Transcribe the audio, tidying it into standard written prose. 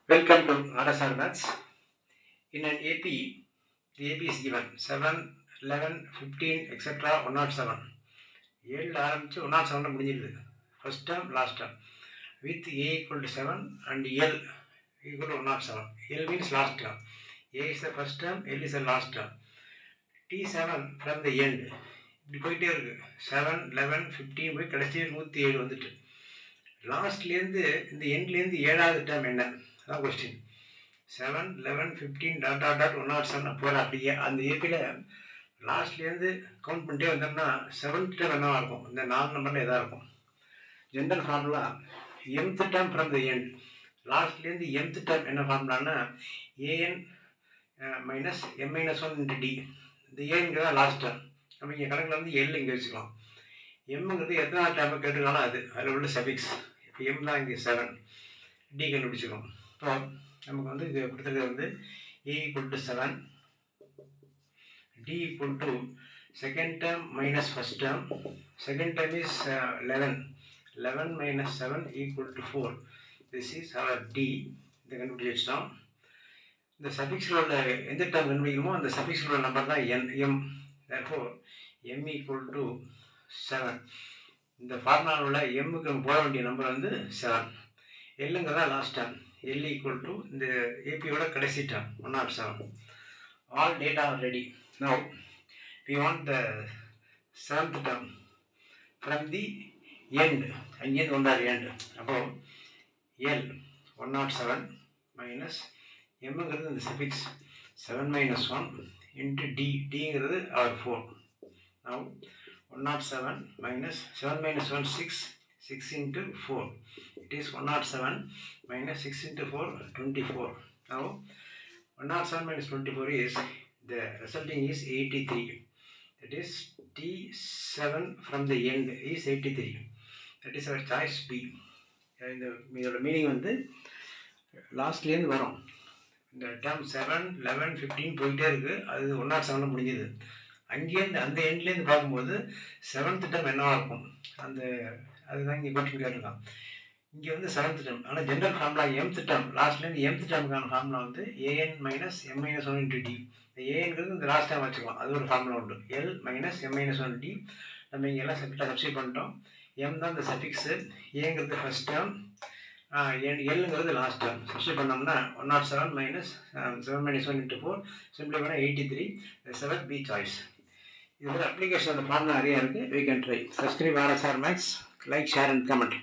Welcome to RSR Maths. In an AP, the AP is given 7, 11, 15, etc. 107. 7 ஆரம்பிச்சு 107 முடிஞ்சிருது. First term, last term. With A equal to 7 and L equal to 107. L means last term. A is the first term, L is the last term. T7 from the end. இப்படி போயிட்டே இருக்கு. 7, 11, 15 போய் கடைசி 107 வந்துட்டு. லாஸ்ட்லேருந்து இந்த எண்ட்லேருந்து 7வது டேர்ம் என்ன? அதான் கொஸ்டின். 7, 11, 15 டாட் டாட் டாட் 107 போகிற அப்படியே அந்த ஏபியில் லாஸ்ட்லேருந்து கவுண்ட் பண்ணிட்டே வந்தோம்னா 7th டேர்ம் என்னவாக இருக்கும்? இந்த 4 நம்பரில் எதாக இருக்கும்? General formula mth term from the end. லாஸ்ட்லேருந்து mth டேர்ம் என்ன ஃபார்முலான்னா an minus m-1 into D. இந்த ஏங்கிறதா லாஸ்ட் டேர்ம். நம்ம இங்கே கணக்கில் வந்து எல் இங்கே வச்சுக்கலாம். எம்ங்கிறது எத்தனை டேர்மை கேட்டுருக்காலும் அதில் உள்ள சபிக்ஸ். இப்போ எம் தான் இங்கே 7, டி கண்டுபிடிச்சிக்கணும். இப்போ நமக்கு வந்து இது கொடுத்துருக்கிறது வந்து a equal to 7, d equal to second term minus first term. Second term is 11. 11 minus 7 equal to 4. This is our d. இதை கண்டுபிடிச்சி வச்சிட்டோம். இந்த சபிக்ஸில் உள்ள எந்த டேர்ம் கண்டுபிடிக்கணுமோ அந்த சபிக்ஸில் உள்ள நம்பர் தான் m. therefore m equal to 7. இந்த ஃபார்முலாவில் உள்ள எம்முக்கு போட வேண்டிய நம்பர் வந்து 7. எல்லுங்கிறதா last term. L equal to இந்த ஏபியோட கடைசி term 107. All data are ready. Now we want the 7th term from the end. அங்கேருந்து வந்தார் end. அப்போ L 107 minus எம்ங்கிறது இந்த suffix 7 minus 1 into D. Dங்கிறது our 4. Now 107 minus 7 minus 1 6. 6 into 4. It is 107 minus 6 into 4, 24. Now 107 minus 24 is, the resulting is 83. That is T7 from the end is 83. That is our choice B. இதோட meaning வந்து லாஸ்ட்லேருந்து வரும். இந்த term 7, 11, 15 போயிட்டே இருக்குது. அது 107 முடிஞ்சது. அங்கேருந்து அந்த எண்ட்லேருந்து பார்க்கும்போது 7th டேர்ம் என்னவாக இருக்கும்? அந்த அதுதான் இங்கே கொஸ்டின் கேட்டிருக்கான். இங்கே வந்து 7th டேர்ம். ஆனால் ஜென்ரல் ஃபார்முலா mth டேர்ம். லாஸ்ட்லேருந்து mth டேர்முக்கான ஃபார்முலா வந்து an minus m-1 into D. இந்த ஏங்கிறது இந்த லாஸ்ட் டைம் வச்சுக்கலாம். அது ஒரு ஃபார்முலா உண்டு. L minus m-1 D. நம்ம இங்கே எல்லாம் சப்ஸ்டியூட் பண்ணிட்டோம். எம் தான் இந்த சஃபிக்ஸு, ஏங்கிறது ஃபர்ஸ்ட் டேர்ம், எல்லுங்கிறது லாஸ்ட் டேர்ம். சப்ஸ்டியூட் பண்ணோம்னா 107 மைனஸ் 7 minus 1 into 4 சிம்பிளி பண்ணால் 83. 7 பி சாய்ஸ். இது ஒரு அப்ளிகேஷன் அந்த ஃபார்முலா நிறையா இருக்குது. we can try. Subscribe RSR Maths, like, share and comment.